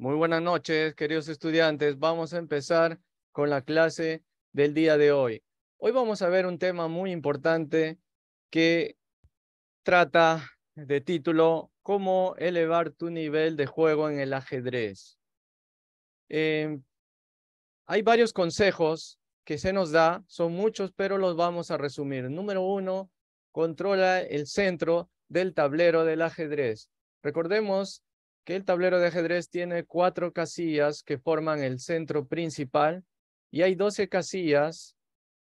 Muy buenas noches, queridos estudiantes. Vamos a empezar con la clase del día de hoy. Hoy vamos a ver un tema muy importante que trata de título ¿Cómo elevar tu nivel de juego en el ajedrez? Eh, Hay varios consejos que se nos da, son muchos, pero los vamos a resumir. Número 1, controla el centro del tablero del ajedrez. Recordemos que el tablero de ajedrez tiene 4 casillas que forman el centro principal y hay 12 casillas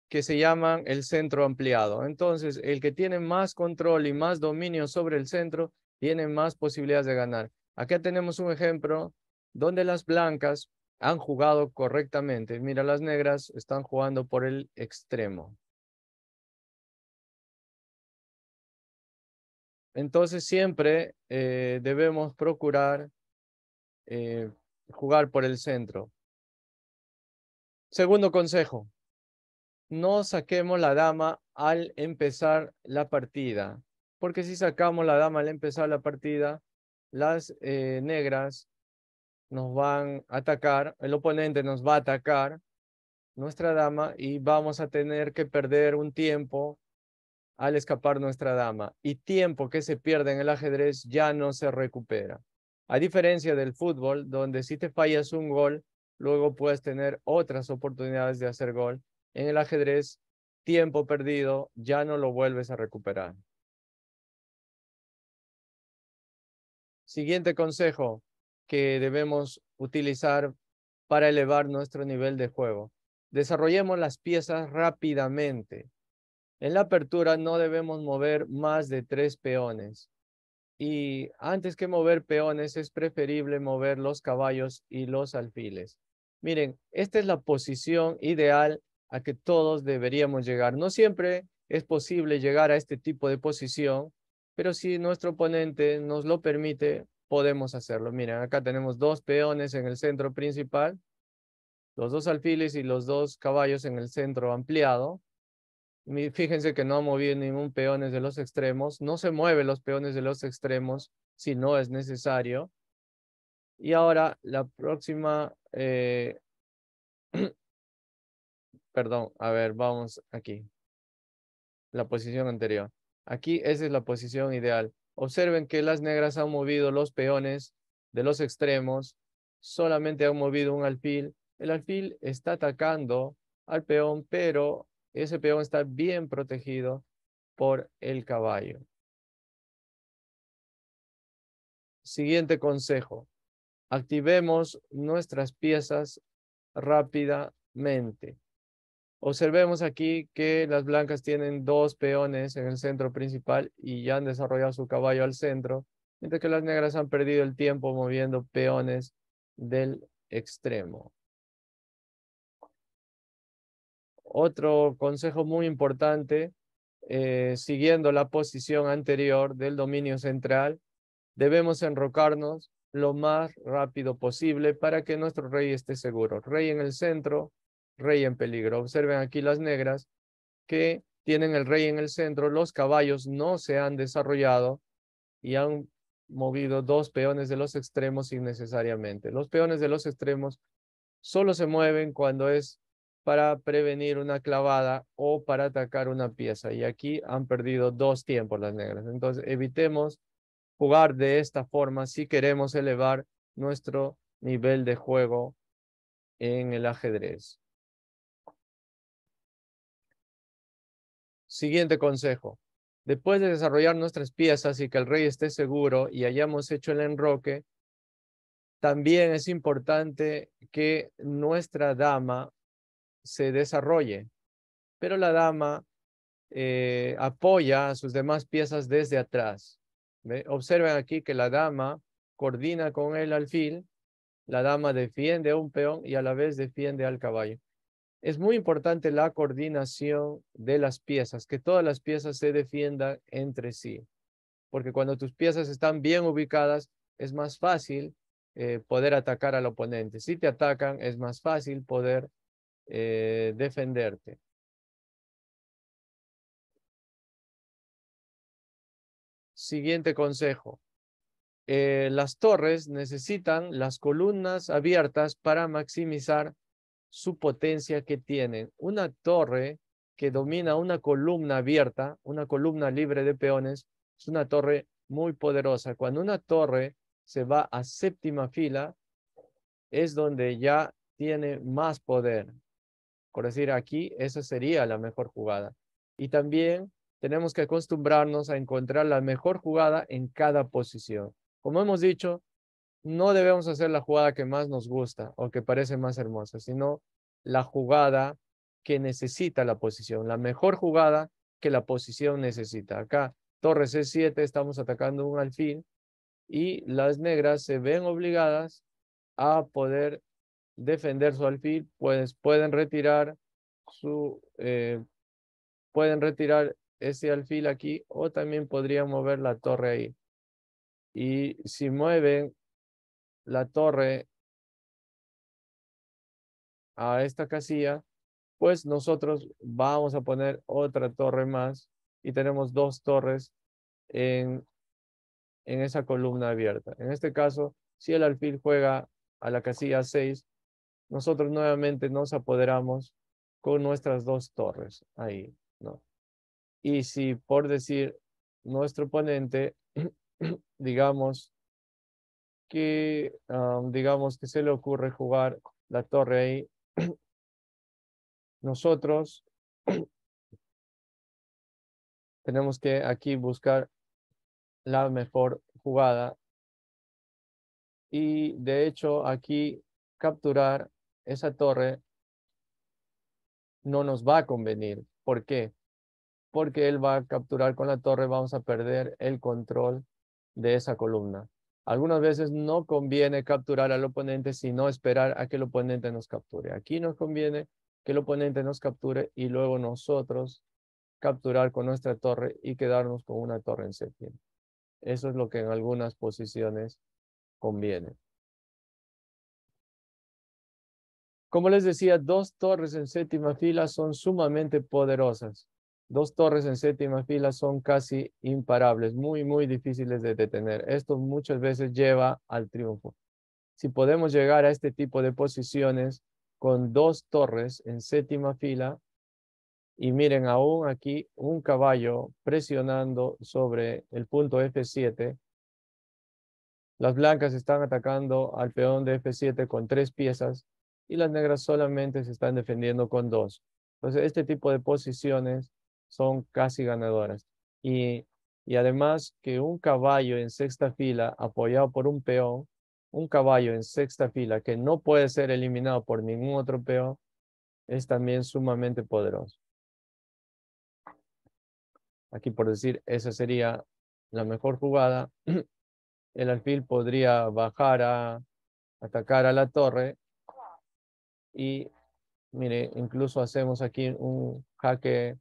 que se llaman el centro ampliado. Entonces, el que tiene más control y más dominio sobre el centro tiene más posibilidades de ganar. Acá tenemos un ejemplo donde las blancas han jugado correctamente. Mira, las negras están jugando por el extremo. Entonces, siempre debemos procurar jugar por el centro. Segundo consejo, no saquemos la dama al empezar la partida, porque si sacamos la dama al empezar la partida, las negras nos van a atacar, el oponente nos va a atacar nuestra dama y vamos a tener que perder un tiempo al escapar nuestra dama. Y tiempo que se pierde en el ajedrez ya no se recupera. A diferencia del fútbol, donde si te fallas un gol, luego puedes tener otras oportunidades de hacer gol. En el ajedrez, tiempo perdido ya no lo vuelves a recuperar. Siguiente consejo que debemos utilizar para elevar nuestro nivel de juego. Desarrollemos las piezas rápidamente. En la apertura no debemos mover más de 3 peones. Y antes que mover peones es preferible mover los caballos y los alfiles. Miren, esta es la posición ideal a que todos deberíamos llegar. No siempre es posible llegar a este tipo de posición, pero si nuestro oponente nos lo permite, podemos hacerlo. Miren, acá tenemos 2 peones en el centro principal, los 2 alfiles y los 2 caballos en el centro ampliado. Fíjense que no ha movido ningún peones de los extremos. No se mueven los peones de los extremos si no es necesario. Y ahora la próxima, perdón, a ver, vamos aquí. La posición anterior. Aquí esa es la posición ideal. Observen que las negras han movido los peones de los extremos. Solamente han movido un alfil. El alfil está atacando al peón, pero ese peón está bien protegido por el caballo. Siguiente consejo. Activemos nuestras piezas rápidamente. Observemos aquí que las blancas tienen 2 peones en el centro principal y ya han desarrollado su caballo al centro, mientras que las negras han perdido el tiempo moviendo peones del extremo. Otro consejo muy importante, siguiendo la posición anterior del dominio central, debemos enrocarnos lo más rápido posible para que nuestro rey esté seguro. Rey en el centro, rey en peligro. Observen aquí las negras que tienen el rey en el centro. Los caballos no se han desarrollado y han movido 2 peones de los extremos innecesariamente. Los peones de los extremos solo se mueven cuando es para prevenir una clavada o para atacar una pieza. Y aquí han perdido 2 tiempos las negras. Entonces evitemos jugar de esta forma si queremos elevar nuestro nivel de juego en el ajedrez. Siguiente consejo. Después de desarrollar nuestras piezas y que el rey esté seguro y hayamos hecho el enroque, también es importante que nuestra dama se desarrolle, pero la dama apoya a sus demás piezas desde atrás. ¿Ve? Observen aquí que la dama coordina con el alfil, la dama defiende a un peón y a la vez defiende al caballo. Es muy importante la coordinación de las piezas, que todas las piezas se defiendan entre sí, porque cuando tus piezas están bien ubicadas, es más fácil poder atacar al oponente. Si te atacan, es más fácil poder defenderte. Siguiente consejo. las torres necesitan las columnas abiertas para maximizar su potencia que tienen. Una torre que domina una columna abierta, una columna libre de peones, es una torre muy poderosa. Cuando una torre se va a séptima fila, es donde ya tiene más poder. Por decir aquí, esa sería la mejor jugada. Y también tenemos que acostumbrarnos a encontrar la mejor jugada en cada posición. Como hemos dicho, no debemos hacer la jugada que más nos gusta o que parece más hermosa, sino la jugada que necesita la posición, la mejor jugada que la posición necesita. Acá, torre C7, estamos atacando un alfil y las negras se ven obligadas a poder defender su alfil, pues pueden retirar ese alfil aquí o también podrían mover la torre ahí. Y si mueven la torre a esta casilla, pues nosotros vamos a poner otra torre más y tenemos dos torres en, en esa columna abierta. En este caso, si el alfil juega a la casilla 6, nosotros nuevamente nos apoderamos con nuestras dos torres ahí, ¿no? Y si por decir nuestro oponente, digamos digamos que se le ocurre jugar la torre ahí, nosotros tenemos que aquí buscar la mejor jugada y de hecho aquí capturar esa torre no nos va a convenir. ¿Por qué? Porque él va a capturar con la torre, vamos a perder el control de esa columna. Algunas veces no conviene capturar al oponente, sino esperar a que el oponente nos capture. Aquí nos conviene que el oponente nos capture y luego nosotros capturar con nuestra torre y quedarnos con una torre en séptima. Eso es lo que en algunas posiciones conviene. Como les decía, dos torres en séptima fila son sumamente poderosas. Dos torres en séptima fila son casi imparables, muy, muy difíciles de detener. Esto muchas veces lleva al triunfo. Si podemos llegar a este tipo de posiciones con dos torres en séptima fila, y miren aún aquí un caballo presionando sobre el punto F7, las blancas están atacando al peón de F7 con 3 piezas y las negras solamente se están defendiendo con 2. Entonces, este tipo de posiciones son casi ganadoras. Y además que un caballo en sexta fila apoyado por un caballo en sexta fila que no puede ser eliminado por ningún otro peón, es también sumamente poderoso. Aquí por decir, esa sería la mejor jugada. El alfil podría bajar a atacar a la torre y mire, incluso hacemos aquí un jaque,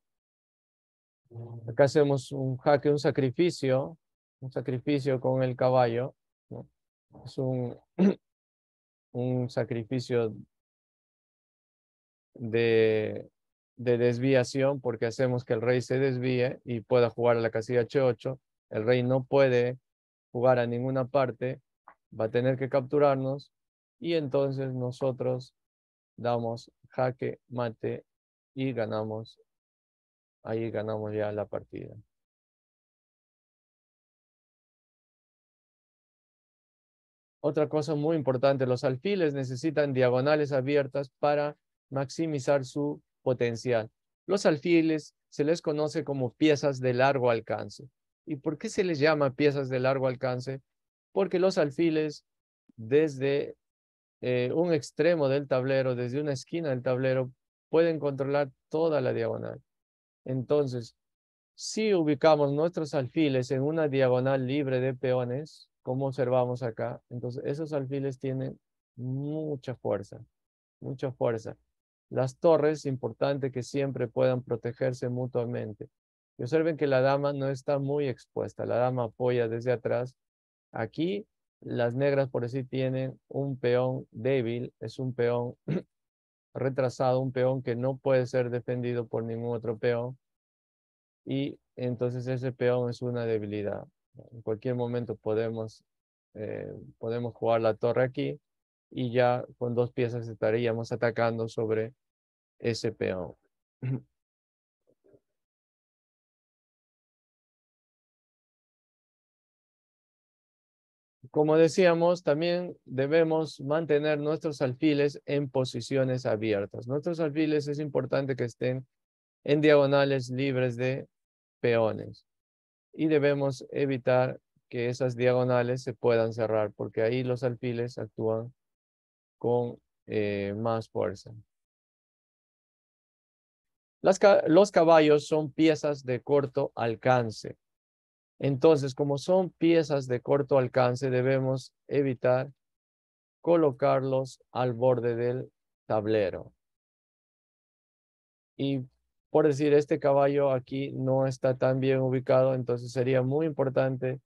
acá hacemos un jaque, un sacrificio con el caballo, ¿no? Es un sacrificio de, de desviación porque hacemos que el rey se desvíe y pueda jugar a la casilla H8. El rey no puede jugar a ninguna parte, va a tener que capturarnos y entonces nosotros damos jaque mate y ganamos. Ahí ganamos ya la partida. Otra cosa muy importante, los alfiles necesitan diagonales abiertas para maximizar su potencial. Los alfiles se les conoce como piezas de largo alcance. ¿Y por qué se les llama piezas de largo alcance? Porque los alfiles desde un extremo del tablero, desde una esquina del tablero, pueden controlar toda la diagonal. Entonces, si ubicamos nuestros alfiles en una diagonal libre de peones, como observamos acá, entonces esos alfiles tienen mucha fuerza, mucha fuerza. Las torres, importante que siempre puedan protegerse mutuamente. Y observen que la dama no está muy expuesta, la dama apoya desde atrás. Aquí las negras por así tienen un peón débil, es un peón retrasado, un peón que no puede ser defendido por ningún otro peón y entonces ese peón es una debilidad. En cualquier momento podemos podemos jugar la torre aquí y ya con 2 piezas estaríamos atacando sobre ese peón. Como decíamos, también debemos mantener nuestros alfiles en posiciones abiertas. Nuestros alfiles es importante que estén en diagonales libres de peones y debemos evitar que esas diagonales se puedan cerrar porque ahí los alfiles actúan con más fuerza. Los caballos son piezas de corto alcance. Entonces, como son piezas de corto alcance, debemos evitar colocarlos al borde del tablero. Y por decir, este caballo aquí no está tan bien ubicado, entonces sería muy importante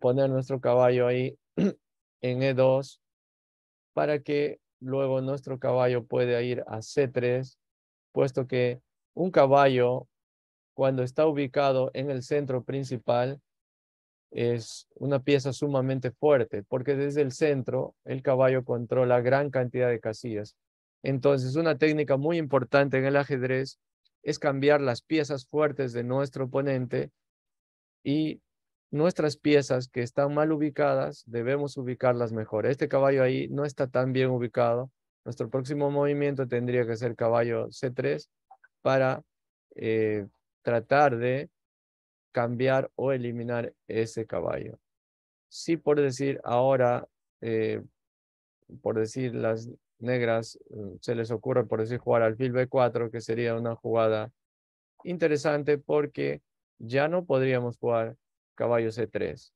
poner nuestro caballo ahí en E2 para que luego nuestro caballo pueda ir a C3, puesto que un caballo, cuando está ubicado en el centro principal, es una pieza sumamente fuerte, porque desde el centro el caballo controla gran cantidad de casillas. Entonces, una técnica muy importante en el ajedrez es cambiar las piezas fuertes de nuestro oponente y nuestras piezas que están mal ubicadas, debemos ubicarlas mejor. Este caballo ahí no está tan bien ubicado. Nuestro próximo movimiento tendría que ser caballo C3 para tratar de cambiar o eliminar ese caballo. Si por decir ahora, eh, por decir las negras, se les ocurre por decir jugar alfil B4, que sería una jugada interesante porque ya no podríamos jugar caballo C3.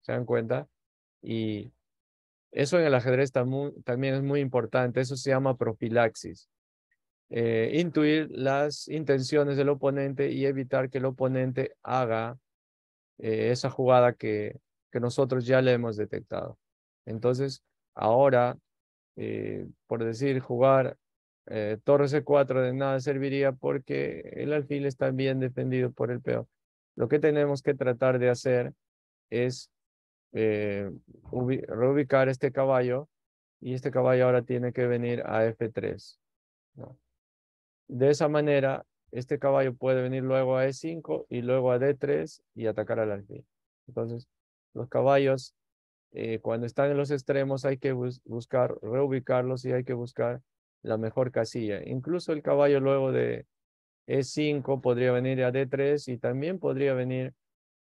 ¿Se dan cuenta? Y eso en el ajedrez también es muy importante. Eso se llama profilaxis. Intuir las intenciones del oponente y evitar que el oponente haga esa jugada que nosotros ya le hemos detectado. Entonces, ahora, por decir, jugar torre C4 de nada serviría porque el alfil está bien defendido por el peón. Lo que tenemos que tratar de hacer es reubicar este caballo y este caballo ahora tiene que venir a F3, ¿no? De esa manera, este caballo puede venir luego a E5 y luego a D3 y atacar al alfil. Entonces, los caballos, cuando están en los extremos, hay que buscar reubicarlos y hay que buscar la mejor casilla. Incluso el caballo luego de E5 podría venir a D3 y también podría venir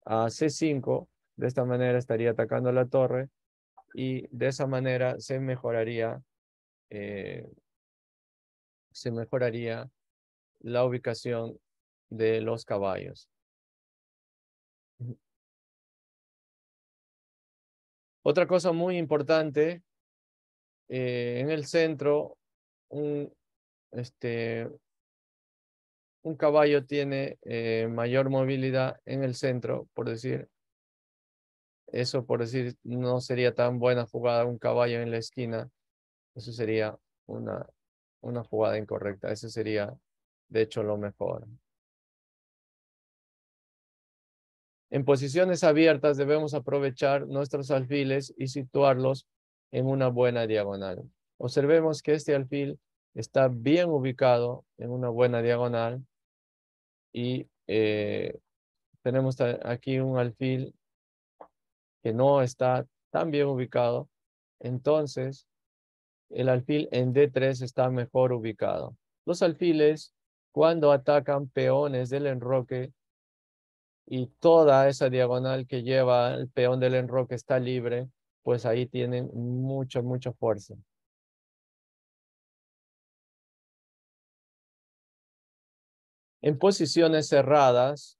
a C5. De esta manera estaría atacando la torre y de esa manera eh, se mejoraría la ubicación de los caballos. Otra cosa muy importante, en el centro, un, este, un caballo tiene mayor movilidad en el centro, por decir, eso por decir, no sería tan buena jugada un caballo en la esquina, eso sería una, una jugada incorrecta, eso sería, de hecho, lo mejor. En posiciones abiertas debemos aprovechar nuestros alfiles y situarlos en una buena diagonal. Observemos que este alfil está bien ubicado en una buena diagonal y tenemos aquí un alfil que no está tan bien ubicado. Entonces, el alfil en D3 está mejor ubicado. Los alfiles, cuando atacan peones del enroque, y toda esa diagonal que lleva el peón del enroque está libre, pues ahí tienen mucha fuerza. En posiciones cerradas,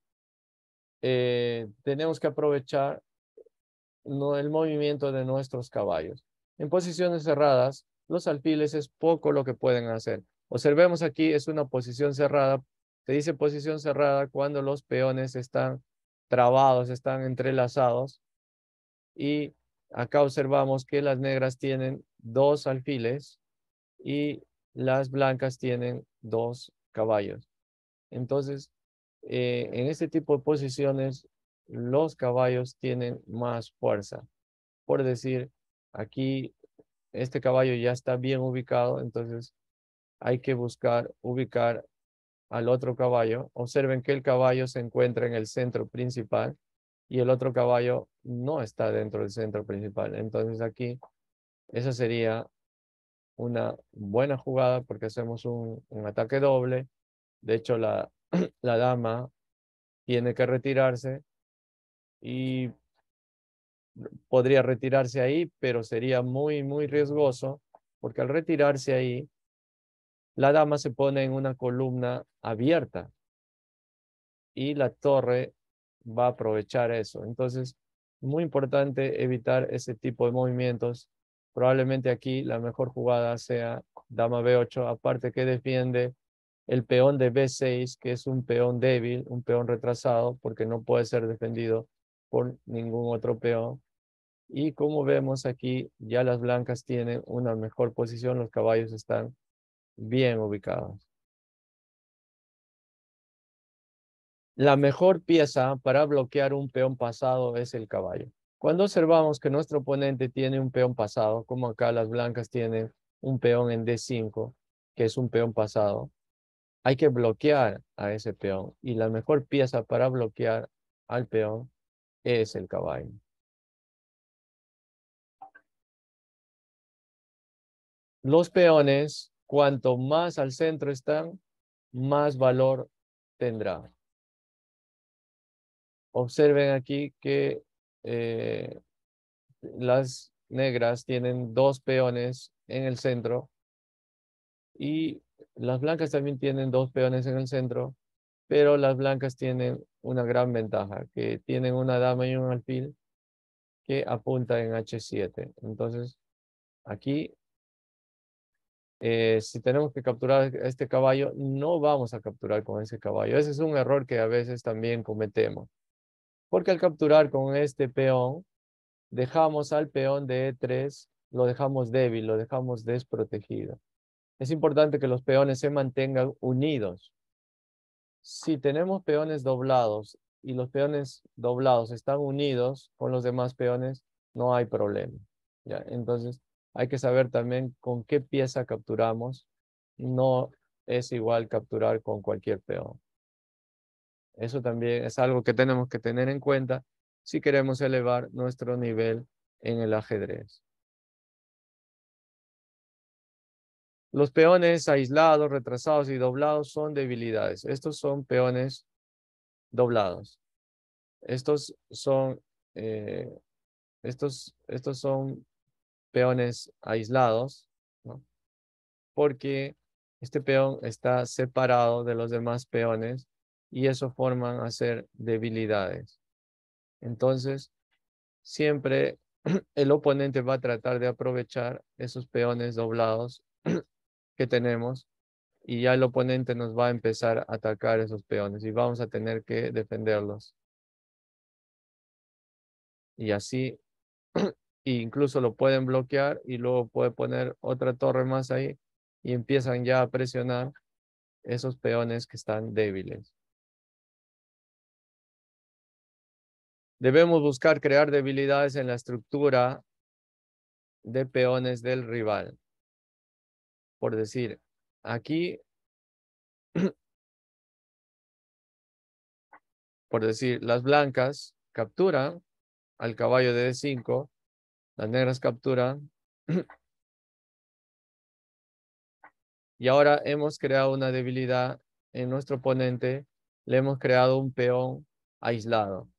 tenemos que aprovechar el movimiento de nuestros caballos. En posiciones cerradas, los alfiles es poco lo que pueden hacer. Observemos aquí, es una posición cerrada. Se dice posición cerrada cuando los peones están trabados, están entrelazados. Y acá observamos que las negras tienen 2 alfiles y las blancas tienen 2 caballos. Entonces, en este tipo de posiciones, los caballos tienen más fuerza. Por decir, aquí este caballo ya está bien ubicado, entonces hay que buscar ubicar al otro caballo. Observen que el caballo se encuentra en el centro principal y el otro caballo no está dentro del centro principal. Entonces aquí esa sería una buena jugada porque hacemos un ataque doble. De hecho, la dama tiene que retirarse y podría retirarse ahí, pero sería muy, muy riesgoso porque al retirarse ahí, la dama se pone en una columna abierta y la torre va a aprovechar eso. Entonces, muy importante evitar ese tipo de movimientos. Probablemente aquí la mejor jugada sea dama B8, aparte que defiende el peón de B6, que es un peón débil, un peón retrasado, porque no puede ser defendido por ningún otro peón. Y como vemos aquí, ya las blancas tienen una mejor posición, los caballos están bien ubicados. La mejor pieza para bloquear un peón pasado es el caballo. Cuando observamos que nuestro oponente tiene un peón pasado, como acá las blancas tienen un peón en D5, que es un peón pasado, hay que bloquear a ese peón. Y la mejor pieza para bloquear al peón es el caballo. Los peones, cuanto más al centro están, más valor tendrá. Observen aquí que las negras tienen dos peones en el centro y las blancas también tienen dos peones en el centro, pero las blancas tienen una gran ventaja, que tienen una dama y un alfil que apunta en H7. Entonces, aquí, si tenemos que capturar a este caballo, no vamos a capturar con ese caballo. Ese es un error que a veces también cometemos, porque al capturar con este peón, dejamos al peón de E3, lo dejamos débil, lo dejamos desprotegido. Es importante que los peones se mantengan unidos. Si tenemos peones doblados y los peones doblados están unidos con los demás peones, no hay problema. ¿Ya? Entonces, hay que saber también con qué pieza capturamos. No es igual capturar con cualquier peón. Eso también es algo que tenemos que tener en cuenta si queremos elevar nuestro nivel en el ajedrez. Los peones aislados, retrasados y doblados son debilidades. Estos son peones doblados. Estos son, eh, estos son peones aislados, ¿no? Porque este peón está separado de los demás peones y eso forman a ser debilidades. Entonces, siempre el oponente va a tratar de aprovechar esos peones doblados que tenemos y ya el oponente nos va a empezar a atacar esos peones y vamos a tener que defenderlos. Y así, incluso lo pueden bloquear y luego puede poner otra torre más ahí y empiezan ya a presionar esos peones que están débiles. Debemos buscar crear debilidades en la estructura de peones del rival. Por decir, aquí, por decir, las blancas capturan al caballo de D5, las negras capturan y ahora hemos creado una debilidad en nuestro oponente, le hemos creado un peón aislado.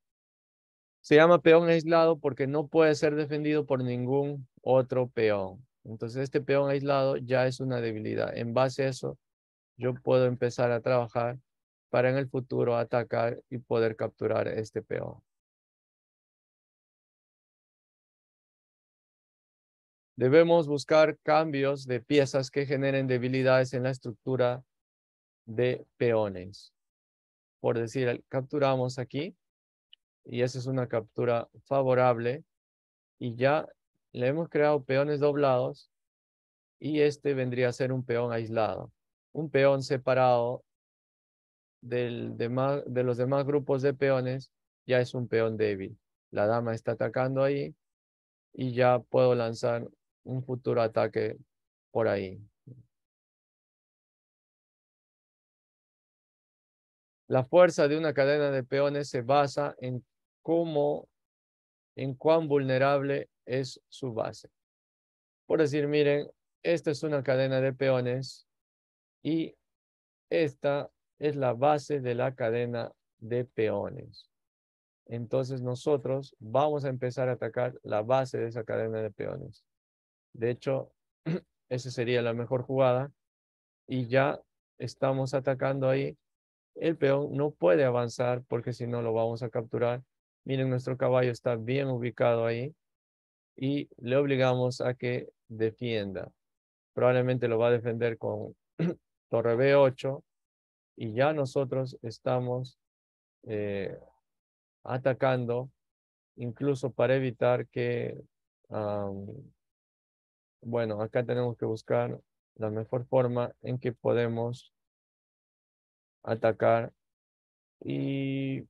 Se llama peón aislado porque no puede ser defendido por ningún otro peón. Entonces este peón aislado ya es una debilidad. En base a eso, yo puedo empezar a trabajar para en el futuro atacar y poder capturar este peón. Debemos buscar cambios de piezas que generen debilidades en la estructura de peones. Por decir, capturamos aquí y esa es una captura favorable y ya le hemos creado peones doblados y este vendría a ser un peón aislado, un peón separado de los demás grupos de peones ya es un peón débil. La dama está atacando ahí y ya puedo lanzar un futuro ataque por ahí. La fuerza de una cadena de peones se basa en cuán vulnerable es su base. Por decir, miren, esta es una cadena de peones y esta es la base de la cadena de peones. Entonces nosotros vamos a empezar a atacar la base de esa cadena de peones. De hecho, esa sería la mejor jugada y ya estamos atacando ahí. El peón no puede avanzar porque si no lo vamos a capturar. Miren, nuestro caballo está bien ubicado ahí y le obligamos a que defienda. Probablemente lo va a defender con torre B8 y ya nosotros estamos atacando incluso para evitar que, bueno, acá tenemos que buscar la mejor forma en que podemos atacar y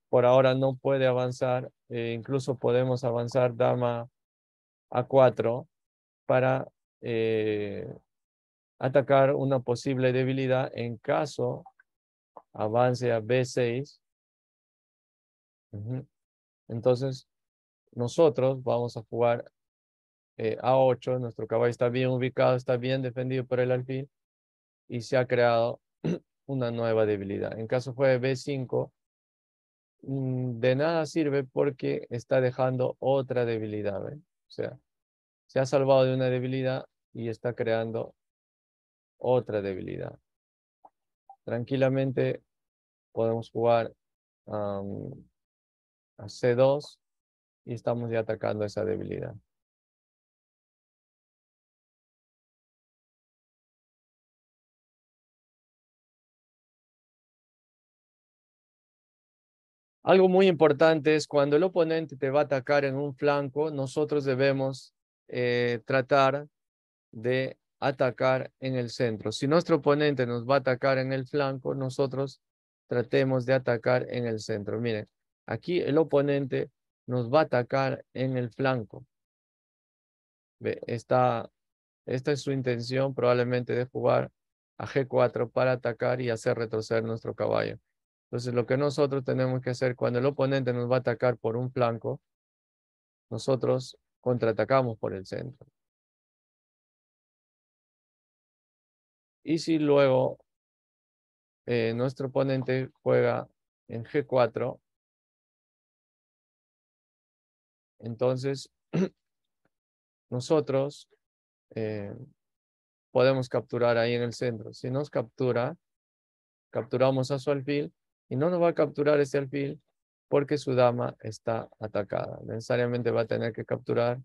por ahora no puede avanzar, incluso podemos avanzar dama A4 para atacar una posible debilidad en caso avance a B6. Entonces, nosotros vamos a jugar A8, nuestro caballo está bien ubicado, está bien defendido por el alfil y se ha creado una nueva debilidad. En caso fue B5, de nada sirve porque está dejando otra debilidad. ¿Ve? O sea, se ha salvado de una debilidad y está creando otra debilidad. Tranquilamente podemos jugar a C2 y estamos ya atacando esa debilidad. Algo muy importante es cuando el oponente te va a atacar en un flanco, nosotros debemos tratar de atacar en el centro. Si nuestro oponente nos va a atacar en el flanco, nosotros tratemos de atacar en el centro. Miren, aquí el oponente nos va a atacar en el flanco. Ve, esta es su intención probablemente de jugar a G4 para atacar y hacer retroceder nuestro caballo. Entonces, lo que nosotros tenemos que hacer cuando el oponente nos va a atacar por un flanco, nosotros contraatacamos por el centro. Y si luego nuestro oponente juega en G4, entonces nosotros podemos capturar ahí en el centro. Si nos captura, capturamos a su alfil y no nos va a capturar ese alfil porque su dama está atacada. Necesariamente va a tener que capturar,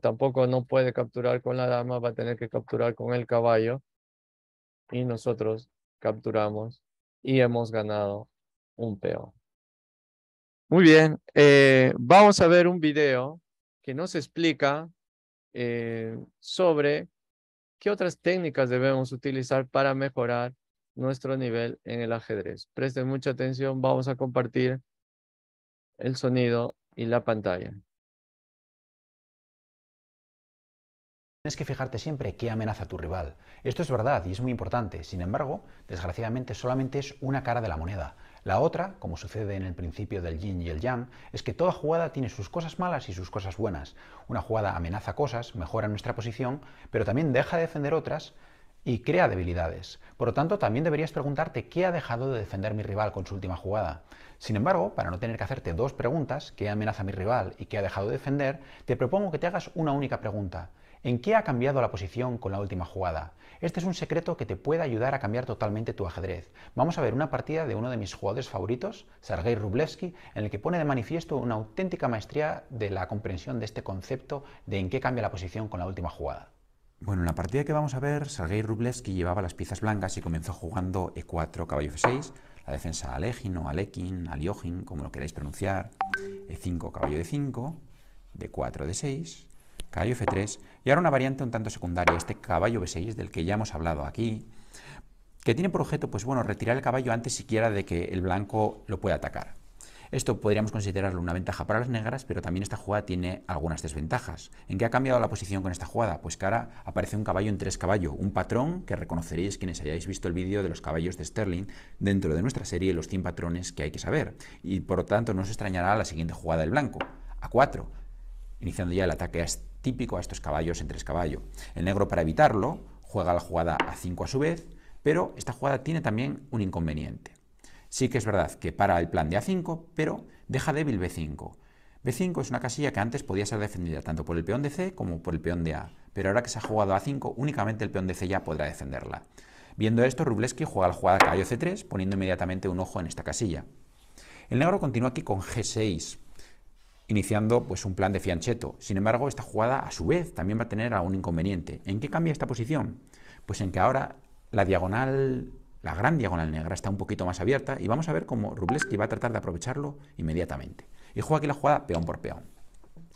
tampoco no puede capturar con la dama, va a tener que capturar con el caballo y nosotros capturamos y hemos ganado un peón. Muy bien, vamos a ver un video que nos explica sobre qué otras técnicas debemos utilizar para mejorar nuestro nivel en el ajedrez. Presten mucha atención, vamos a compartir el sonido y la pantalla. Tienes que fijarte siempre qué amenaza a tu rival. Esto es verdad y es muy importante. Sin embargo, desgraciadamente solamente es una cara de la moneda. La otra, como sucede en el principio del yin y el yang, es que toda jugada tiene sus cosas malas y sus cosas buenas. Una jugada amenaza cosas, mejora nuestra posición, pero también deja de defender otras y crea debilidades. Por lo tanto, también deberías preguntarte qué ha dejado de defender mi rival con su última jugada. Sin embargo, para no tener que hacerte dos preguntas, qué amenaza a mi rival y qué ha dejado de defender, te propongo que te hagas una única pregunta. ¿En qué ha cambiado la posición con la última jugada? Este es un secreto que te puede ayudar a cambiar totalmente tu ajedrez. Vamos a ver una partida de uno de mis jugadores favoritos, Sergei Rublev, en el que pone de manifiesto una auténtica maestría de la comprensión de este concepto de en qué cambia la posición con la última jugada. Bueno, en la partida que vamos a ver, Sergei Rublev llevaba las piezas blancas y comenzó jugando E4, caballo F6, la defensa Alegin o Alekin, Aliogin, como lo queráis pronunciar, E5, caballo D5, D4, D6, caballo F3, y ahora una variante un tanto secundaria, este caballo B6 del que ya hemos hablado aquí, que tiene por objeto, pues bueno, retirar el caballo antes siquiera de que el blanco lo pueda atacar. Esto podríamos considerarlo una ventaja para las negras, pero también esta jugada tiene algunas desventajas. ¿En qué ha cambiado la posición con esta jugada? Pues que ahora aparece un caballo en 3 caballos, un patrón que reconoceréis quienes hayáis visto el vídeo de los caballos de Sterling dentro de nuestra serie, los 100 patrones que hay que saber. Y por lo tanto no os extrañará la siguiente jugada del blanco, A4, iniciando ya el ataque típico a estos caballos en 3 caballos. El negro, para evitarlo, juega la jugada A5 a su vez, pero esta jugada tiene también un inconveniente. Sí que es verdad que para el plan de A5, pero deja débil B5. B5 es una casilla que antes podía ser defendida tanto por el peón de C como por el peón de A, pero ahora que se ha jugado A5, únicamente el peón de C ya podrá defenderla. Viendo esto, Wróblewski juega la jugada caballo C3, poniendo inmediatamente un ojo en esta casilla. El negro continúa aquí con G6, iniciando pues un plan de fianchetto. Sin embargo, esta jugada a su vez también va a tener algún inconveniente. ¿En qué cambia esta posición? Pues en que ahora la gran diagonal negra está un poquito más abierta y vamos a ver cómo Wróblewski va a tratar de aprovecharlo inmediatamente. Y juega aquí la jugada peón por peón.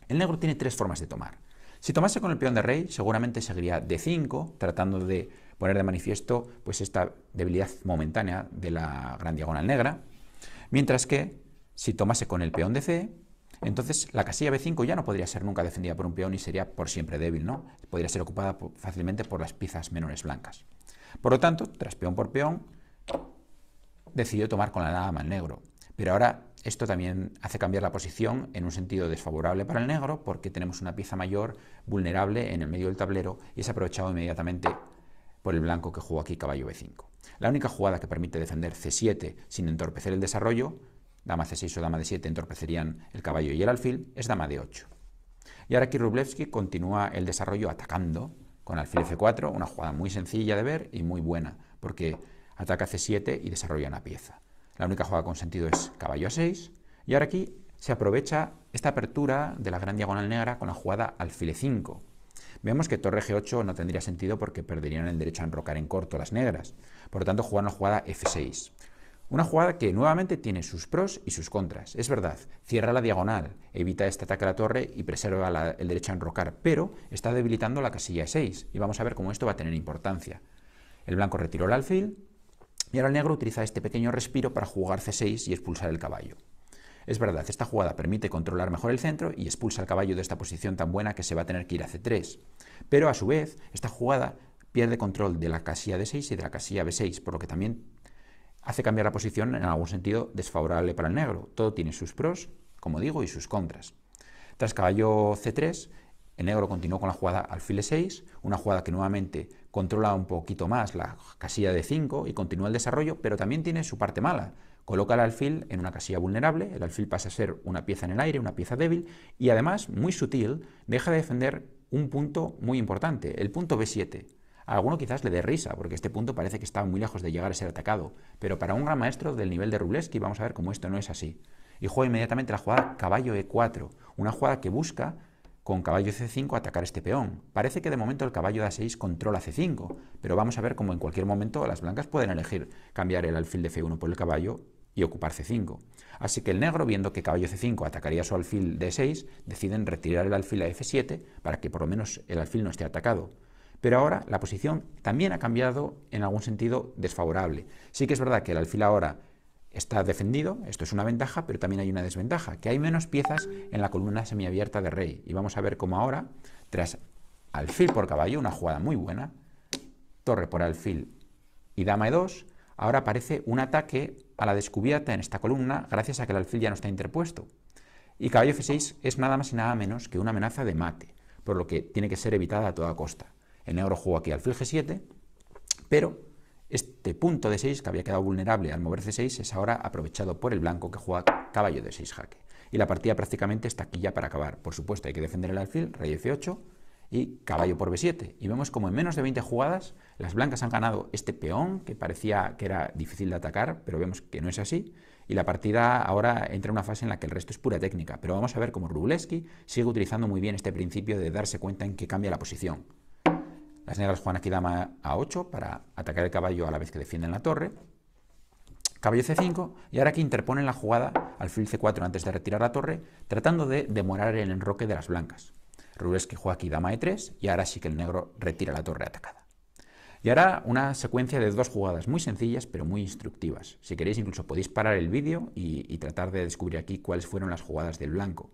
El negro tiene 3 formas de tomar. Si tomase con el peón de rey, seguramente seguiría D5, tratando de poner de manifiesto pues esta debilidad momentánea de la gran diagonal negra, mientras que si tomase con el peón de C, entonces la casilla B5 ya no podría ser nunca defendida por un peón y sería por siempre débil, ¿no? Podría ser ocupada fácilmente por las piezas menores blancas. Por lo tanto, tras peón por peón, decidió tomar con la dama el negro. Pero ahora esto también hace cambiar la posición en un sentido desfavorable para el negro, porque tenemos una pieza mayor vulnerable en el medio del tablero y es aprovechado inmediatamente por el blanco que jugó aquí caballo B5. La única jugada que permite defender C7 sin entorpecer el desarrollo, dama C6 o dama D7 entorpecerían el caballo y el alfil, es dama D8. Y ahora aquí Wróblewski continúa el desarrollo atacando con alfil F4, una jugada muy sencilla de ver y muy buena, porque ataca C7 y desarrolla una pieza. La única jugada con sentido es caballo A6, y ahora aquí se aprovecha esta apertura de la gran diagonal negra con la jugada alfil E5. Vemos que torre G8 no tendría sentido porque perderían el derecho a enrocar en corto las negras, por lo tanto juegan la jugada F6. Una jugada que nuevamente tiene sus pros y sus contras. Es verdad, cierra la diagonal, evita este ataque a la torre y preserva el derecho a enrocar, pero está debilitando la casilla E6 y vamos a ver cómo esto va a tener importancia. El blanco retiró el alfil y ahora el negro utiliza este pequeño respiro para jugar C6 y expulsar el caballo. Es verdad, esta jugada permite controlar mejor el centro y expulsa al caballo de esta posición tan buena que se va a tener que ir a C3. Pero a su vez, esta jugada pierde control de la casilla D6 y de la casilla B6, por lo que también hace cambiar la posición en algún sentido desfavorable para el negro. Todo tiene sus pros, como digo, y sus contras. Tras caballo C3, el negro continuó con la jugada alfil E6, una jugada que nuevamente controla un poquito más la casilla D5 y continúa el desarrollo, pero también tiene su parte mala. Coloca el alfil en una casilla vulnerable, el alfil pasa a ser una pieza en el aire, una pieza débil, y además, muy sutil, deja de defender un punto muy importante, el punto B7. A alguno quizás le dé risa, porque este punto parece que estaba muy lejos de llegar a ser atacado, pero para un gran maestro del nivel de Wróblewski vamos a ver cómo esto no es así. Y juega inmediatamente la jugada caballo E4, una jugada que busca con caballo C5 atacar este peón. Parece que de momento el caballo de A6 controla C5, pero vamos a ver cómo en cualquier momento las blancas pueden elegir cambiar el alfil de F1 por el caballo y ocupar C5. Así que el negro, viendo que caballo C5 atacaría su alfil de E6, deciden retirar el alfil a F7 para que por lo menos el alfil no esté atacado. Pero ahora la posición también ha cambiado en algún sentido desfavorable. Sí que es verdad que el alfil ahora está defendido, esto es una ventaja, pero también hay una desventaja, que hay menos piezas en la columna semiabierta de rey. Y vamos a ver cómo ahora, tras alfil por caballo, una jugada muy buena, torre por alfil y dama E2, ahora aparece un ataque a la descubierta en esta columna gracias a que el alfil ya no está interpuesto. Y caballo F6 es nada más y nada menos que una amenaza de mate, por lo que tiene que ser evitada a toda costa. El negro jugó aquí alfil G7, pero este punto de 6 que había quedado vulnerable al mover C6 es ahora aprovechado por el blanco que juega caballo de 6 jaque. Y la partida prácticamente está aquí ya para acabar. Por supuesto hay que defender el alfil, rey F8 y caballo por B7. Y vemos como en menos de 20 jugadas las blancas han ganado este peón que parecía que era difícil de atacar, pero vemos que no es así. Y la partida ahora entra en una fase en la que el resto es pura técnica. Pero vamos a ver cómo Wróblewski sigue utilizando muy bien este principio de darse cuenta en que cambia la posición. Las negras juegan aquí dama A8 para atacar el caballo a la vez que defienden la torre. Caballo C5 y ahora aquí interponen la jugada alfil C4 antes de retirar la torre, tratando de demorar el enroque de las blancas. Wróblewski juega aquí dama E3 y ahora sí que el negro retira la torre atacada. Y ahora una secuencia de 2 jugadas muy sencillas pero muy instructivas. Si queréis incluso podéis parar el vídeo y tratar de descubrir aquí cuáles fueron las jugadas del blanco.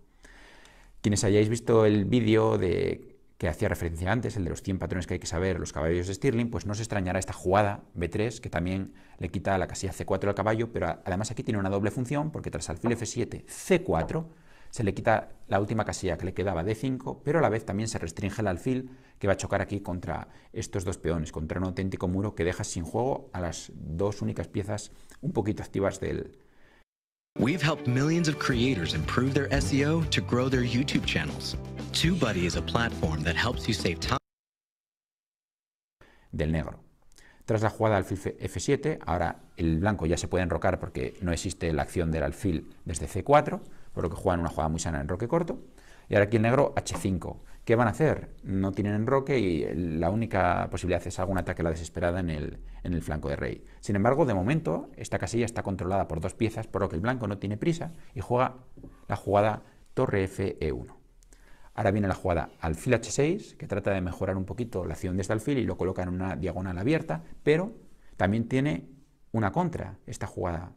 Quienes hayáis visto el vídeo que hacía referencia antes, el de los 100 patrones que hay que saber, los caballos de Stirling, pues no os extrañará esta jugada B3, que también le quita la casilla C4 al caballo, pero además aquí tiene una doble función, porque tras alfil F7, C4, se le quita la última casilla que le quedaba D5, pero a la vez también se restringe el alfil, que va a chocar aquí contra estos 2 peones, contra un auténtico muro que deja sin juego a las 2 únicas piezas un poquito activas del... We've helped millions of creators improve their SEO to grow their YouTube channels. TubeBuddy is a platform that helps you save time. Del negro. Tras la jugada alfil F7, ahora el blanco ya se puede enrocar porque no existe la acción del alfil desde C4, por lo que juegan una jugada muy sana en enroque corto. Y ahora aquí el negro H5. ¿Qué van a hacer? No tienen enroque y la única posibilidad es algún ataque a la desesperada en el flanco de rey. Sin embargo, de momento, esta casilla está controlada por 2 piezas, por lo que el blanco no tiene prisa y juega la jugada torre F E1. Ahora viene la jugada alfil H6, que trata de mejorar un poquito la acción de este alfil y lo coloca en una diagonal abierta, pero también tiene una contra esta jugada.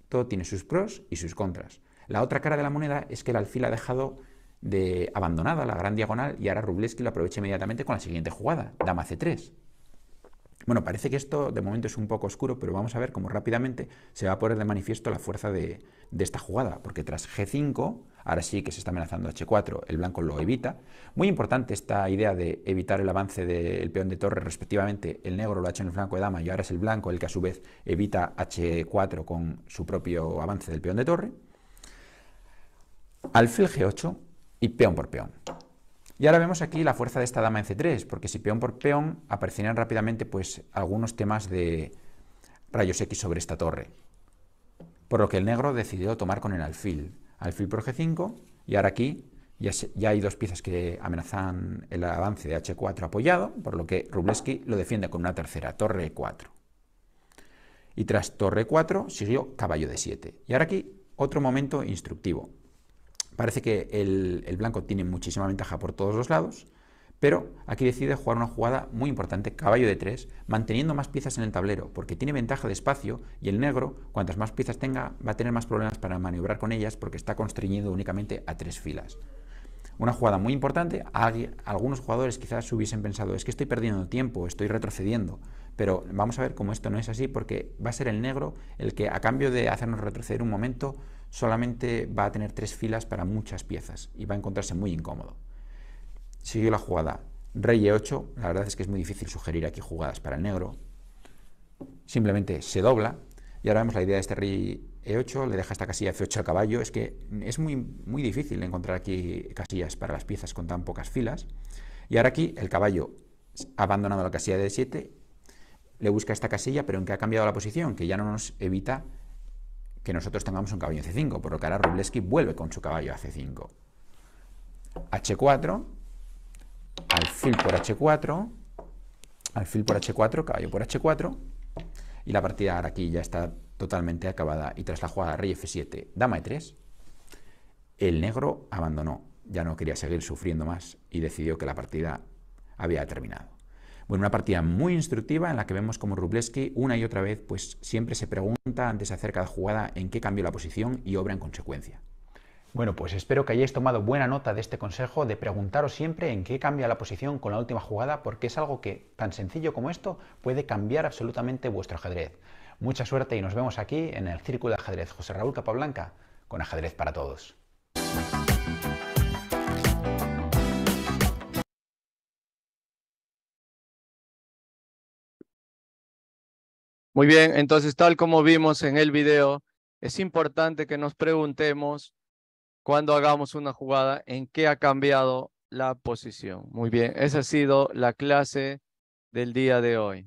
Todo tiene sus pros y sus contras. La otra cara de la moneda es que el alfil ha dejado abandonada la gran diagonal y ahora Wróblewski lo aprovecha inmediatamente con la siguiente jugada, dama C3. Bueno, parece que esto de momento es un poco oscuro, pero vamos a ver cómo rápidamente se va a poner de manifiesto la fuerza de esta jugada, porque tras G5, ahora sí que se está amenazando H4, el blanco lo evita. Muy importante esta idea de evitar el avance del peón de torre, respectivamente, el negro lo ha hecho en el flanco de dama y ahora es el blanco el que a su vez evita H4 con su propio avance del peón de torre. Alfil G8 y peón por peón. Y ahora vemos aquí la fuerza de esta dama en C3, porque si peón por peón aparecerían rápidamente pues algunos temas de rayos X sobre esta torre. Por lo que el negro decidió tomar con el alfil. Alfil por G5 y ahora aquí ya hay 2 piezas que amenazan el avance de H4 apoyado, por lo que Wróblewski lo defiende con una tercera, torre E4. Y tras torre E4 siguió caballo D7. Y ahora aquí otro momento instructivo. Parece que el blanco tiene muchísima ventaja por todos los lados, pero aquí decide jugar una jugada muy importante, caballo de 3, manteniendo más piezas en el tablero, porque tiene ventaja de espacio y el negro, cuantas más piezas tenga, va a tener más problemas para maniobrar con ellas porque está constreñido únicamente a 3 filas. Una jugada muy importante, algunos jugadores quizás hubiesen pensado, es que estoy perdiendo tiempo, estoy retrocediendo, pero vamos a ver cómo esto no es así, porque va a ser el negro el que, a cambio de hacernos retroceder un momento, solamente va a tener 3 filas para muchas piezas y va a encontrarse muy incómodo. Siguió la jugada rey E8, la verdad es que es muy difícil sugerir aquí jugadas para el negro, simplemente se dobla y ahora vemos la idea de este rey E8, le deja esta casilla F8 al caballo, es que es muy difícil encontrar aquí casillas para las piezas con tan pocas filas. Y ahora aquí el caballo ha abandonado la casilla de D7, le busca esta casilla, pero en que ha cambiado la posición, que ya no nos evita que nosotros tengamos un caballo en C5, por lo que ahora Wróblewski vuelve con su caballo a C5. H4, alfil por H4, alfil por H4, caballo por H4, y la partida ahora aquí ya está totalmente acabada. Y tras la jugada rey F7, dama E3, el negro abandonó, ya no quería seguir sufriendo más y decidió que la partida había terminado. Bueno, una partida muy instructiva en la que vemos como Wróblewski una y otra vez pues siempre se pregunta antes de hacer cada jugada en qué cambió la posición y obra en consecuencia. Bueno, pues espero que hayáis tomado buena nota de este consejo de preguntaros siempre en qué cambia la posición con la última jugada, porque es algo que, tan sencillo como esto, puede cambiar absolutamente vuestro ajedrez. Mucha suerte y nos vemos aquí en el Círculo de Ajedrez José Raúl Capablanca, con Ajedrez para Todos. Muy bien, entonces tal como vimos en el video, es importante que nos preguntemos cuando hagamos una jugada en qué ha cambiado la posición. Muy bien, esa ha sido la clase del día de hoy.